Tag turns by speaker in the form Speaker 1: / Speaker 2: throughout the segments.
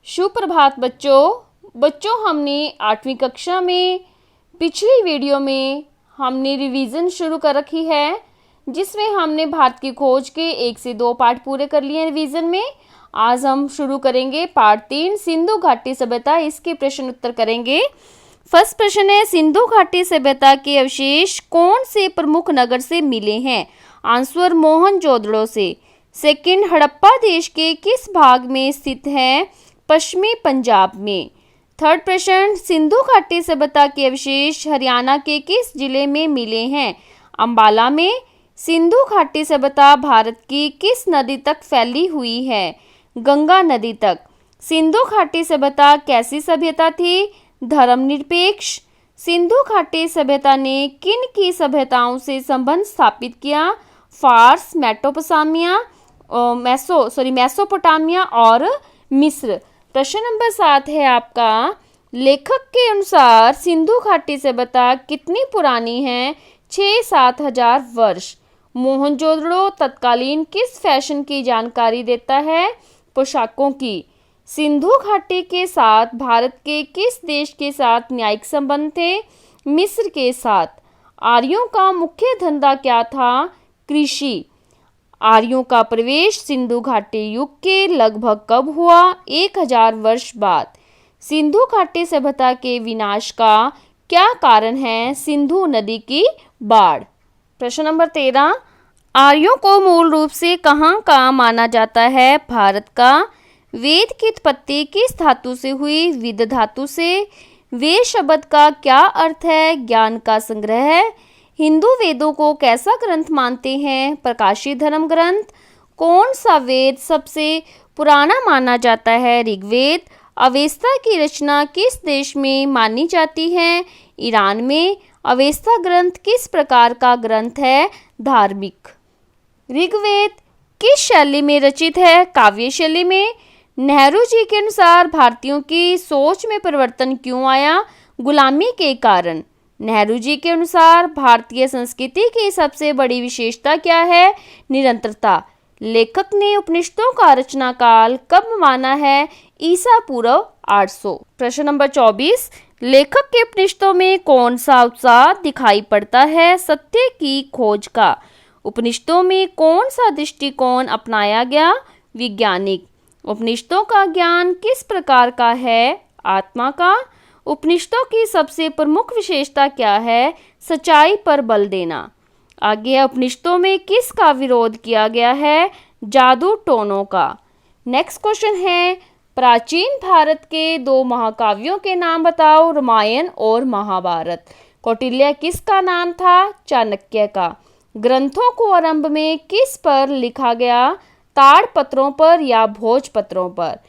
Speaker 1: सुप्रभात बच्चों हमने 8वीं कक्षा में पिछली वीडियो में हमने रिवीजन शुरू कर रखी है, जिसमें हमने भारत की खोज के 1 से 2 पार्ट पूरे कर लिए हैं रिवीजन में। आज हम शुरू करेंगे पार्ट 3 सिंधु घाटी सभ्यता। इसके प्रश्न उत्तर करेंगे। फर्स्ट प्रश्न है, सिंधु घाटी सभ्यता के अवशेष कौन से प्रमुख नगर से मिले हैं? आंसर मोहनजोदड़ो से। सेकंड, हड़प्पा देश के किस भाग में स्थित है? पश्चिमी पंजाब में। थर्ड प्रश्न, सिंधु घाटी सभ्यता के अवशेष हरियाणा के किस जिले में मिले हैं? अंबाला में। सिंधु घाटी सभ्यता भारत की किस नदी तक फैली हुई है? गंगा नदी तक। सिंधु घाटी सभ्यता कैसी सभ्यता थी? धर्मनिरपेक्ष। सिंधु घाटी सभ्यता ने किन की सभ्यताओं से संबंध स्थापित किया? फारस, मेसोपोटामिया और मिस्र। प्रश्न नंबर 7 है आपका, लेखक के अनुसार सिंधु घाटी सभ्यता कितनी पुरानी है? 6-7 हजार वर्ष। मोहनजोदड़ो तत्कालीन किस फैशन की जानकारी देता है? पोशाकों की। सिंधु घाटी के साथ भारत के किस देश के साथ न्यायिक संबंध थे? मिस्र के साथ। आर्यों का मुख्य धंधा क्या था? कृषि। आर्यों का प्रवेश सिंधु घाटी युग के लगभग कब हुआ? 1000 वर्ष बाद। सिंधु घाटी सभ्यता के विनाश का क्या कारण है? सिंधु नदी की बाढ़। प्रश्न नंबर 13, आर्यों को मूल रूप से कहाँ का माना जाता है? भारत का। वेद की उत्पत्ति किस धातु से हुई? विद धातु से। वेद शब्द का क्या अर्थ है? ज्ञान का संग्रह। हिंदू वेदों को कैसा ग्रंथ मानते हैं? प्रकाशित धर्म ग्रंथ। कौन सा वेद सबसे पुराना माना जाता है? ऋग्वेद। अवेस्ता की रचना किस देश में मानी जाती है? ईरान में। अवेस्ता ग्रंथ किस प्रकार का ग्रंथ है? धार्मिक। ऋग्वेद किस शैली में रचित है? काव्य शैली में। नेहरू जी के अनुसार भारतीयों की सोच में परिवर्तन क्यों आया? गुलामी के कारण। नेहरू जी के अनुसार भारतीय संस्कृति की सबसे बड़ी विशेषता क्या है? निरंतरता। लेखक ने उपनिषदों का रचना काल कब माना है? ईसा पूर्व 800। प्रश्न नंबर 24, लेखक के उपनिषदों में कौन सा उत्साह दिखाई पड़ता है? सत्य की खोज का। उपनिषदों में कौन सा दृष्टिकोण अपनाया गया? वैज्ञानिक। उपनिषदों का ज्ञान किस प्रकार का है? आत्मा का। उपनिषदों की सबसे प्रमुख विशेषता क्या है? सच्चाई पर बल देना। आगे उपनिषदों में किसका विरोध किया गया है? जादू टोनों का। नेक्स्ट क्वेश्चन है, प्राचीन भारत के 2 महाकाव्यों के नाम बताओ? रामायण और महाभारत। कौटिल्य किसका नाम था? चाणक्य का। ग्रंथों को आरंभ में किस पर लिखा गया? ताड़पत्रों पर या भोजपत्रों पर।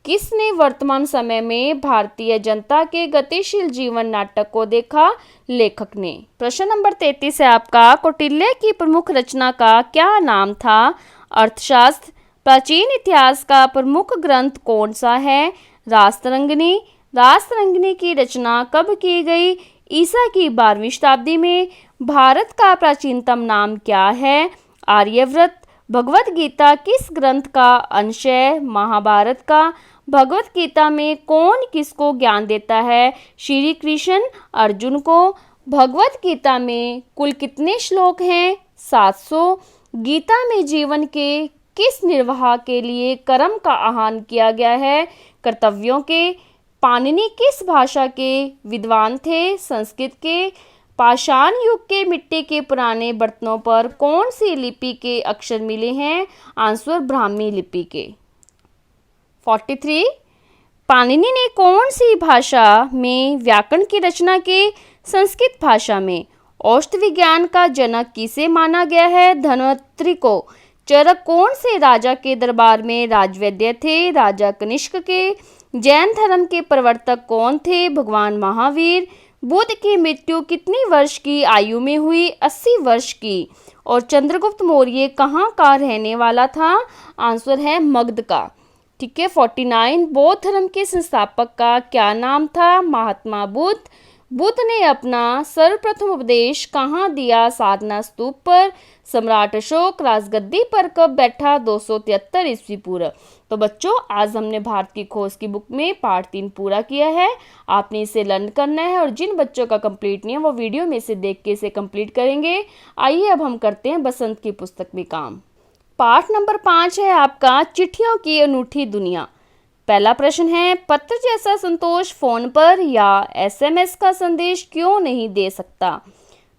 Speaker 1: किसने वर्तमान समय में भारतीय जनता के गतिशील जीवन नाटक को देखा? लेखक ने। प्रश्न नंबर 33 है आपका, कौटिल्य की प्रमुख रचना का क्या नाम था? अर्थशास्त्र। प्राचीन इतिहास का प्रमुख ग्रंथ कौन सा है? रासतरंगिणी। रासतरंगिणी की रचना कब की गई? ईसा की 12वीं शताब्दी में। भारत का प्राचीनतम नाम क्या है? आर्यव्रत। भगवत गीता किस ग्रंथ का अंश है? महाभारत का। भगवत गीता में कौन किसको ज्ञान देता है? श्री कृष्ण अर्जुन को। भगवत गीता में कुल कितने श्लोक हैं? 700। गीता में जीवन के किस निर्वाह के लिए कर्म का आह्वान किया गया है? कर्तव्यों के। पाणिनि किस भाषा के विद्वान थे? संस्कृत के। पाषाण युग के मिट्टी के पुराने बर्तनों पर कौन सी लिपि के अक्षर मिले हैं? आंसर ब्राह्मी लिपि के। 43, पाणिनि ने कौन सी भाषा में व्याकरण की रचना की? संस्कृत भाषा में। औषध विज्ञान का जनक किसे माना गया है? धन्वंतरि को। चरक कौन से राजा के दरबार में राजवैद्य थे? राजा कनिष्क के। जैन धर्म के प्रवर्तक कौन थे? भगवान महावीर। बुद्ध की मृत्यु कितनी वर्ष की आयु में हुई? 80 वर्ष की। और चंद्रगुप्त मौर्य कहाँ का रहने वाला था? आंसर है मगध का। ठीक है। 49, बौद्ध धर्म के संस्थापक का क्या नाम था? महात्मा बुद्ध। बुद्ध ने अपना सर्वप्रथम उपदेश कहाँ दिया? साधना स्तूप पर। सम्राट अशोक राजगद्दी पर कब बैठा? 273 ईस्वी पूर्व। तो बच्चों, आज हमने भारत की खोज की बुक में पार्ट 3 पूरा किया है। आपने इसे लर्न करना है और जिन बच्चों का कंप्लीट नहीं है वो वीडियो में से देख के इसे कंप्लीट करेंगे। आइए अब हम करते हैं बसंत की पुस्तक में काम। पार्ट नंबर 5 है आपका चिट्ठियों की अनूठी दुनिया। पहला प्रश्न है, पत्र जैसा संतोष फोन पर या एसएमएस का संदेश क्यों नहीं दे सकता?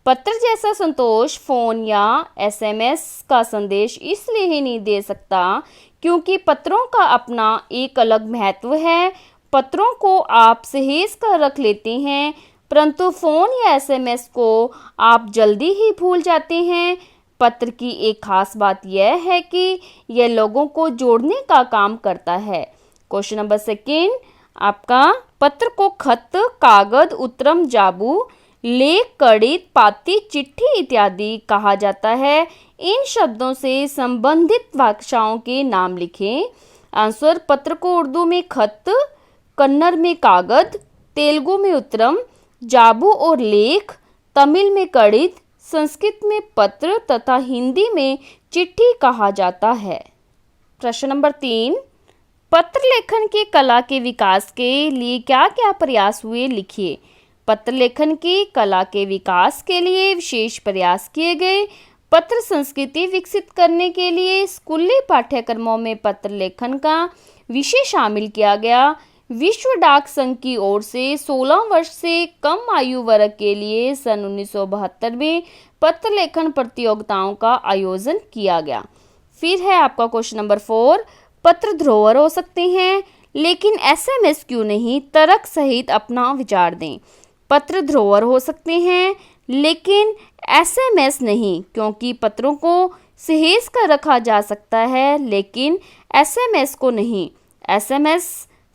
Speaker 1: पत्र जैसा संतोष फोन या एसएमएस का संदेश इसलिए ही नहीं दे सकता क्योंकि पत्रों का अपना एक अलग महत्व है। पत्रों को आप सहेज कर रख लेते हैं, परंतु फोन या एसएमएस को आप जल्दी ही भूल जाते हैं। पत्र की एक खास बात यह है कि यह लोगों को जोड़ने का काम करता है। क्वेश्चन नंबर 2 आपका, पत्र को खत, कागज, उत्तरम, जाबू, लेख, कड़ित, पाती, चिट्ठी इत्यादि कहा जाता है। इन शब्दों से संबंधित भाषाओं के नाम लिखें। आंसर, पत्र को उर्दू में खत, कन्नड़ में कागज, तेलुगु में उत्तरम, जाबू और लेख, तमिल में कड़ित, संस्कृत में पत्र तथा हिंदी में चिट्ठी कहा जाता है। प्रश्न नंबर 3, पत्र लेखन की कला के विकास के लिए क्या क्या प्रयास हुए? लिखिए। पत्र लेखन की कला के विकास के लिए विशेष प्रयास किए गए। पत्र संस्कृति विकसित करने के लिए स्कूली पाठ्यक्रमों में पत्र लेखन का विषय शामिल किया गया। विश्व डाक संघ की ओर से 16 वर्ष से कम आयु वर्ग के लिए सन 1972 में पत्र लेखन प्रतियोगिताओं का आयोजन किया गया। फिर है आपका क्वेश्चन नंबर 4, पत्र धरोहर हो सकते हैं लेकिन एसएमएस क्यों नहीं? तर्क सहित अपना विचार दें। पत्र धरोहर हो सकते हैं लेकिन एसएमएस नहीं, क्योंकि पत्रों को सहेज कर रखा जा सकता है लेकिन एसएमएस को नहीं। एसएमएस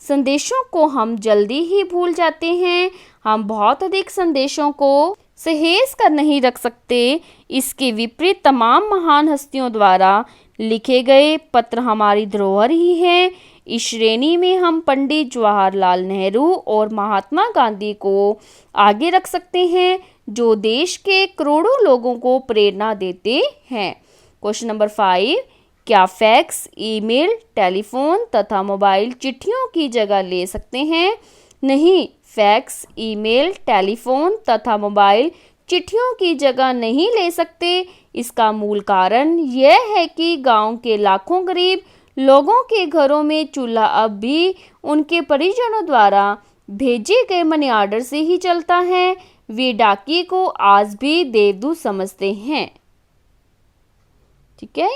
Speaker 1: संदेशों को हम जल्दी ही भूल जाते हैं। हम बहुत अधिक संदेशों को सहेज कर नहीं रख सकते। इसके विपरीत तमाम महान हस्तियों द्वारा लिखे गए पत्र हमारी धरोहर ही हैं। इस श्रेणी में हम पंडित जवाहरलाल नेहरू और महात्मा गांधी को आगे रख सकते हैं, जो देश के करोड़ों लोगों को प्रेरणा देते हैं। क्वेश्चन नंबर 5, क्या फैक्स, ईमेल, टेलीफोन तथा मोबाइल चिट्ठियों की जगह ले सकते हैं? नहीं, फैक्स, ईमेल, टेलीफोन तथा मोबाइल चिट्ठियों की जगह नहीं ले सकते। इसका मूल कारण यह है कि गांव के लाखों गरीब लोगों के घरों में चूल्हा अब भी उनके परिजनों द्वारा भेजे गए मनी ऑर्डर से ही चलता है। वे डाकिये को आज भी देवदूत समझते हैं। ठीक है,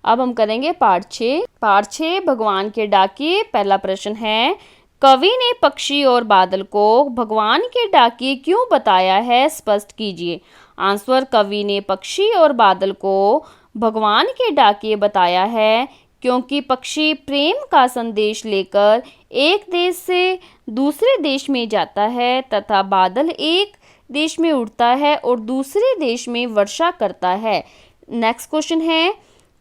Speaker 1: अब हम करेंगे पार्ट 6। पार्ट 6, भगवान के डाकिये। पहला प्रश्न है, कवि ने पक्षी और बादल को भगवान के डाकिये क्यों बताया है? स्पष्ट कीजिए। आंसर, कवि ने पक्षी और बादल को भगवान के डाकिये बताया है क्योंकि पक्षी प्रेम का संदेश लेकर एक देश से दूसरे देश में जाता है तथा बादल एक देश में उड़ता है और दूसरे देश में वर्षा करता है। नेक्स्ट क्वेश्चन है,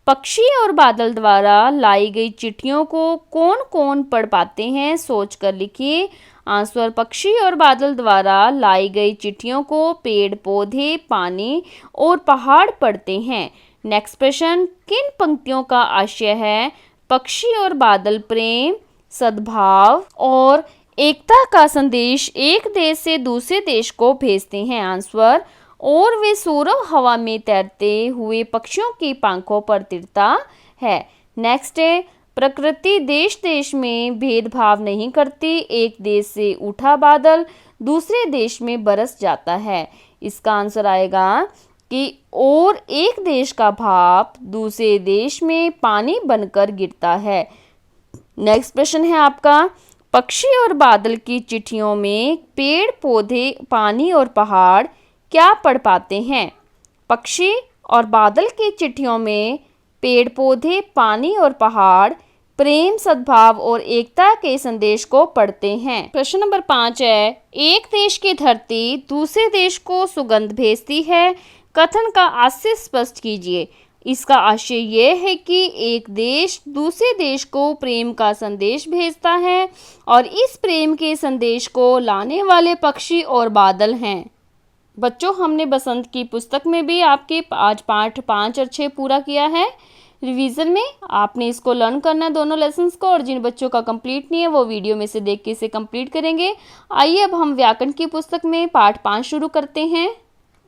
Speaker 1: पक्षी और बादल द्वारा लाई गई चिट्ठियों को कौन कौन पढ़ पाते हैं? सोच कर लिखिए। आंसर, पक्षी और बादल द्वारा लाई गई चिट्ठियों को पेड़ पौधे, पानी और पहाड़ पढ़ते हैं। नेक्स्ट प्रश्न, किन पंक्तियों का आशय है? पक्षी और बादल प्रेम, सद्भाव और एकता का संदेश एक देश से दूसरे देश को भेजते हैं। आंसर, और वे सौरभ हवा में तैरते हुए पक्षियों की पंखों पर तिरता है। नेक्स्ट है, प्रकृति देश देश में भेदभाव नहीं करती। एक देश से उठा बादल दूसरे देश में बरस जाता है। इसका आंसर आएगा कि और एक देश का भाप दूसरे देश में पानी बनकर गिरता है। नेक्स्ट प्रश्न है आपका, पक्षी और बादल की चिट्ठियों में पेड़ पौधे, पानी और पहाड़ क्या पढ़ पाते हैं? पक्षी और बादल की चिट्ठियों में पेड़ पौधे, पानी और पहाड़ प्रेम, सद्भाव और एकता के संदेश को पढ़ते हैं। प्रश्न नंबर 5 है, एक देश की धरती दूसरे देश को सुगंध भेजती है। कथन का आशय स्पष्ट कीजिए। इसका आशय ये है कि एक देश दूसरे देश को प्रेम का संदेश भेजता है और इस प्रेम के संदेश को लाने वाले पक्षी और बादल हैं। बच्चों, हमने बसंत की पुस्तक में भी आपके आज पाठ 5 और 6 पूरा किया है। रिवीजन में आपने इसको लर्न करना है दोनों लेसन्स को, और जिन बच्चों का कंप्लीट नहीं है वो वीडियो में से देख के इसे कंप्लीट करेंगे। आइए अब हम व्याकरण की पुस्तक में पाठ 5 शुरू करते हैं।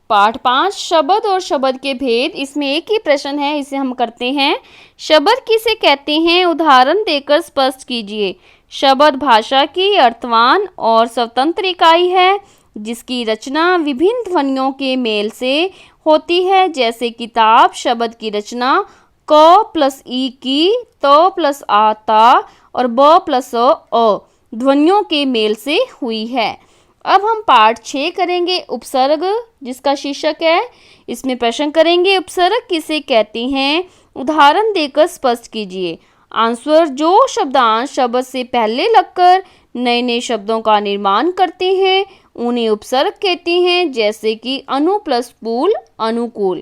Speaker 1: पाठ 5 शब्द और शब्द के भेद। इसमें एक ही प्रश्न है, इसे हम करते हैं। शब्द किसे कहते हैं, उदाहरण देकर स्पष्ट कीजिए। शब्द भाषा की अर्थवान और स्वतंत्र इकाई है जिसकी रचना विभिन्न ध्वनियों के मेल से होती है, जैसे किताब शब्द की रचना क प्लस ई की, त प्लस आ ता और ब प्लस अ ध्वनियों के मेल से हुई है। अब हम पाठ 6 करेंगे उपसर्ग, जिसका शीर्षक है। इसमें प्रश्न करेंगे, उपसर्ग किसे कहते हैं, उदाहरण देकर स्पष्ट कीजिए। आंसर, जो शब्दांश शब्द से पहले लगकर नए नए शब्दों का निर्माण करते हैं उन्हें उपसर्ग कहते हैं, जैसे कि अनु प्लस पूल अनुकूल।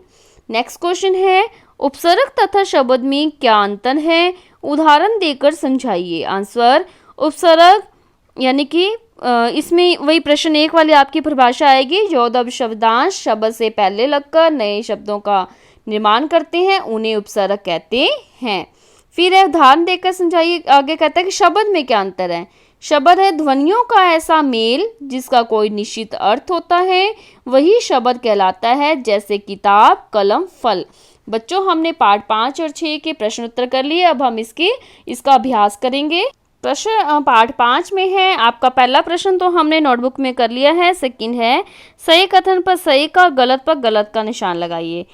Speaker 1: नेक्स्ट क्वेश्चन है, उपसर्ग तथा शब्द में क्या अंतर है, उदाहरण देकर समझाइए। आंसर, उपसर्ग यानी कि इसमें वही प्रश्न 1 वाली आपकी परिभाषा आएगी। जो जब शब्दांश शब्द से पहले लगकर नए शब्दों का निर्माण करते हैं उन्हें उपसर्ग कहते हैं। फिर उदाहरण देकर समझाइए। आगे कहता है कि शब्द में क्या अंतर है। शब्द है ध्वनियों का ऐसा मेल जिसका कोई निश्चित अर्थ होता है, वही शब्द कहलाता है, जैसे किताब कलम फल। बच्चों, हमने पाठ 5 और 6 के प्रश्न उत्तर कर लिए। अब हम इसका अभ्यास करेंगे। प्रश्न पाठ 5 में है। आपका पहला प्रश्न तो हमने नोटबुक में कर लिया है। सेकंड है, सही कथन पर सही का, गलत पर गलत का निशान लगाइए।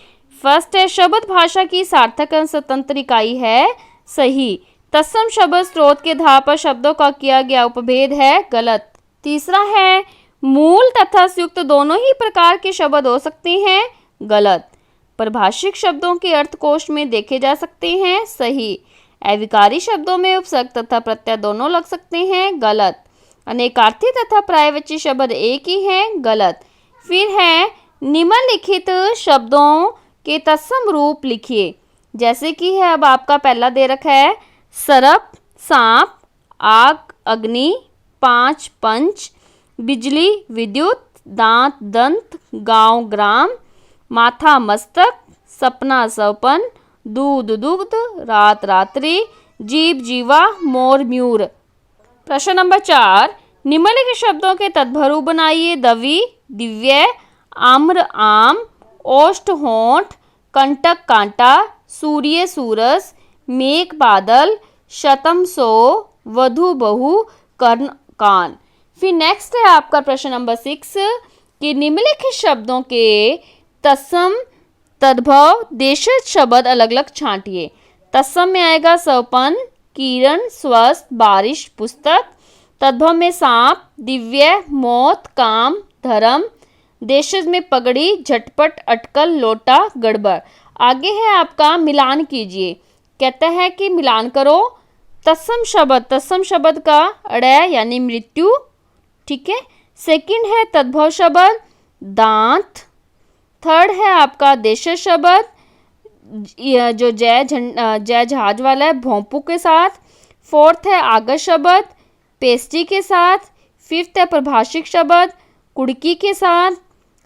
Speaker 1: फर्स्ट है, शब्द भाषा की सार्थक एवं स्वतंत्र इकाई है, सही। तत्सम शब्द स्रोत के आधार पर शब्दों का किया गया उपभेद है, गलत। तीसरा है, मूल तथा संयुक्त दोनों ही प्रकार के शब्द हो सकते हैं, गलत। परिभाषिक शब्दों के अर्थकोश में देखे जा सकते हैं, सही। अविकारी शब्दों में उपसर्ग तथा प्रत्यय दोनों लग सकते हैं, गलत। अनेकार्थी तथा पर्यायवाची शब्द एक ही हैं, गलत। फिर है, निम्नलिखित शब्दों के तत्सम रूप लिखिए। जैसे कि है, अब आपका पहला दे रखा है, सर्प सांप, आग अग्नि, 5 पंच, बिजली विद्युत, दांत दंत, गांव ग्राम, माथा मस्तक, सपना सपन, दूध दुग्ध, रात रात्रि, जीव जीवा, मोर म्यूर। प्रश्न नंबर 4, निम्नलिखित शब्दों के तद्भव बनाइए। दवी दिव्य, आम्र आम, ओष्ठ होंठ, कंटक कांटा, सूर्य सूरस, मेघ बादल, शतम सो, वधु बहु, कर्ण कान। फिर नेक्स्ट है आपका प्रश्न नंबर 6 कि निम्नलिखित शब्दों के तत्सम तद्भव देशज शब्द अलग अलग छांटिए। तत्सम में आएगा सपन, किरण, स्वस्थ, बारिश, पुस्तक। तद्भव में सांप, दिव्य, मौत, काम, धर्म। देशज में पगड़ी, झटपट, अटकल, लोटा, गड़बड़। आगे है आपका मिलान कीजिए। कहता है कि मिलान करो तत्सम शब्द का अड़ यानी मृत्यु, ठीक है। सेकंड है तद्भव शब्द दांत। थर्ड है आपका देशज शब्द जो जय जहाज वाला है, भोंपू के साथ। फोर्थ है आगज शब्द पेस्ट्री के साथ। फिफ्थ है प्रभाषिक शब्द कुड़की के साथ।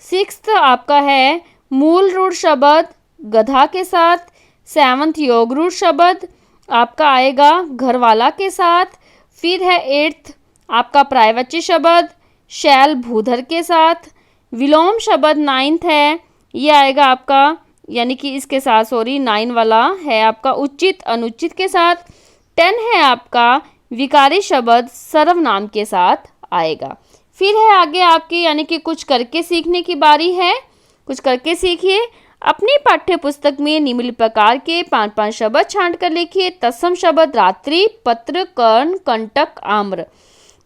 Speaker 1: सिक्स्थ आपका है मूल रूढ़ शब्द गधा के साथ। सेवंथ योग रूढ़ शब्द आपका आएगा घरवाला के साथ। फिर है एट्थ आपका पर्यायवाची शब्द शैल भूधर के साथ। विलोम शब्द नाइन्थ है, ये आएगा आपका यानी कि इसके साथ 9 वाला है आपका उचित अनुचित के साथ। 10 है आपका विकारी शब्द सर्वनाम के साथ आएगा। फिर है आगे आपकी यानी कि कुछ करके सीखने की बारी है। कुछ करके सीखिए। अपनी पाठ्य पुस्तक में निम्न प्रकार के 5 शब्द छांट कर लिखिए। तत्सम शब्द रात्रि, पत्र, कर्ण, कंटक, आम्र।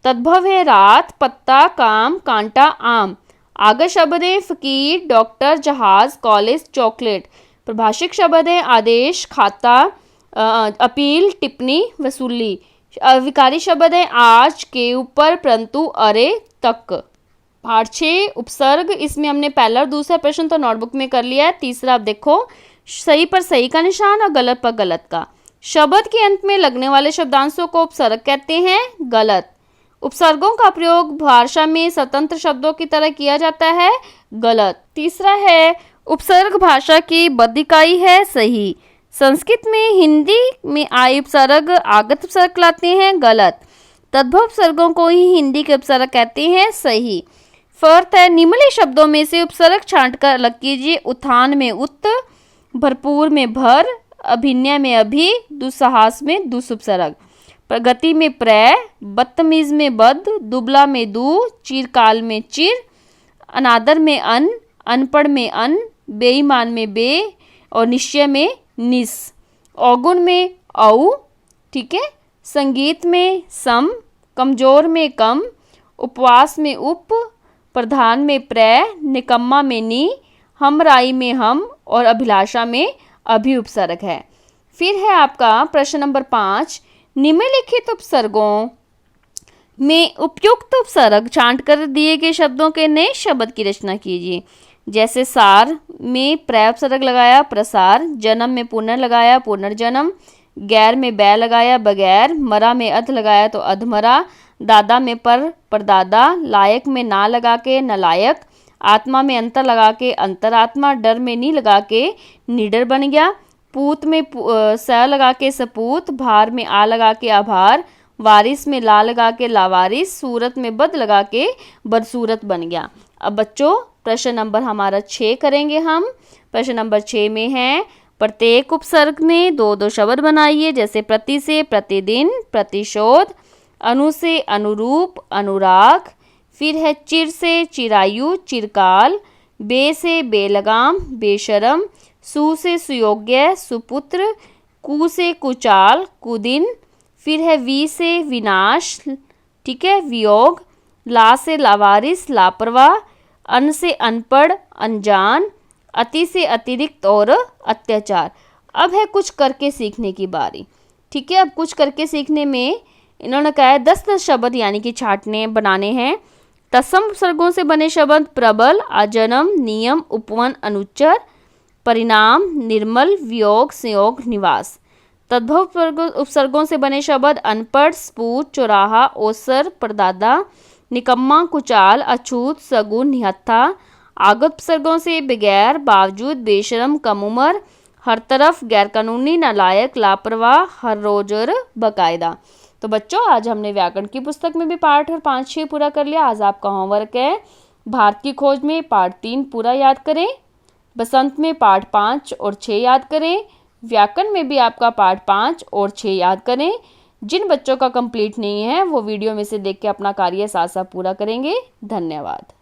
Speaker 1: तद्भव है रात, पत्ता, काम, कांटा, आम। आगज शब्द है फकीर, डॉक्टर, जहाज, कॉलेज, चॉकलेट। प्रभाषिक शब्द है आदेश, खाता, अपील, टिप्पणी, वसूली। विकारी शब्द है आज, के ऊपर, परंतु, अरे, तक। पाठ 6 उपसर्ग, इसमें हमने पहला और दूसरा प्रश्न तो नोटबुक में कर लिया है। तीसरा आप देखो सही पर सही का निशान और गलत पर गलत का। शब्द के अंत में लगने वाले शब्दांशों को उपसर्ग कहते हैं, गलत। उपसर्गों का प्रयोग भाषा में स्वतंत्र शब्दों की तरह किया जाता है, गलत। तीसरा है उपसर्ग भाषा की बद्ध इकाई है, सही। संस्कृत में हिंदी में आए उपसर्ग आगत उपसर्ग कहलाते हैं, गलत। तद्भव उपसर्गों को ही हिंदी के उपसर्ग कहते हैं, सही। फोर्थ है निम्नलिखित शब्दों में से उपसर्ग छांटकर अलग कीजिए। उत्थान में उत, भरपूर में भर, अभिनय में अभि, दुस्साहस में दुस उपसर्ग। प्रगति में प्र, बदतमीज में बद, दुबला में दू, चिरकाल में चिर, अनादर में अन, अनपढ़ में अन, बेईमान में बे और निश्चय में निस। औगुण में औ, ठीक है। संगीत में सम, कमजोर में कम, उपवास में उप, प्रधान में प्र, निकम्मा में नी, हमराई में हम और अभिलाषा में अभि उपसर्ग है। फिर है आपका प्रश्न नंबर 5, निम्नलिखित उपसर्गों में उपयुक्त उपसर्ग छांटकर दिए गए शब्दों के नए शब्द की रचना कीजिए। जैसे सार में प्र उपसर्ग लगाया, प्रसार। जन्म में पुनः लगाया, पुनर्जन्म। गैर में बै लगाया, बगैर। मरा में अध लगाया तो अधमरा। दादा में परदादा। लायक में ना लगा के नलायक। आत्मा में अंतर लगा के अंतरात्मा। डर में नी लगा के निडर बन गया। पूत में स लगा के सपूत। भार में आ लगा के आभार। वारिस में ला लगा के लावारिस। सूरत में बद लगा के बदसूरत बन गया। अब बच्चों प्रश्न नंबर हमारा 6 करेंगे हम। प्रश्न नंबर 6 में है प्रत्येक उपसर्ग में 2-2 शब्द बनाइए। जैसे प्रति से प्रतिदिन, प्रतिशोध। अनु से अनुरूप, अनुराग। फिर है चिर से चिरायु, चिरकाल। बे से बेलगाम, बेशरम। सु से सुयोग्य, सुपुत्र। कु से कुचाल, कुदिन। फिर है वी से विनाश, ठीक है, वियोग। ला से लावारिस, लापरवाह। अन से अनपढ़, अनजान। अति से अतिरिक्त और अत्याचार। अब है कुछ करके सीखने की बारी, ठीक है। अब कुछ करके सीखने में इन्होंने कहा है 10-10 शब्द यानी कि छाटने बनाने हैं। तत्सम उपसर्गों से बने शब्द प्रबल, आजन्म, नियम, उपवन, अनुच्चर। परिणाम, निर्मल, वियोग, संयोग, निवास। तद्भव उपसर्गों से बने शब्द अनपढ़, स्फुट, चौराहा, ओसर, परदादा। निकम्मा, कुचाल, अछूत, सगुन, निहत्था। आगत उपसर्गों से बगैर, बावजूद, बेशरम, कम उम्र, हर तरफ, गैरकानूनी, नालायक, लापरवाह, हर रोज और बाकायदा। तो बच्चों आज हमने व्याकरण की पुस्तक में भी पाठ और 5-6 पूरा कर लिया। आज आपका होमवर्क है भारत की खोज में पाठ 3 पूरा याद करें, बसंत में पाठ 5 और 6 याद करें, व्याकरण में भी आपका पाठ 5 और 6 याद करें। जिन बच्चों का कंप्लीट नहीं है वो वीडियो में से देख के अपना कार्य साथ साथ पूरा करेंगे। धन्यवाद।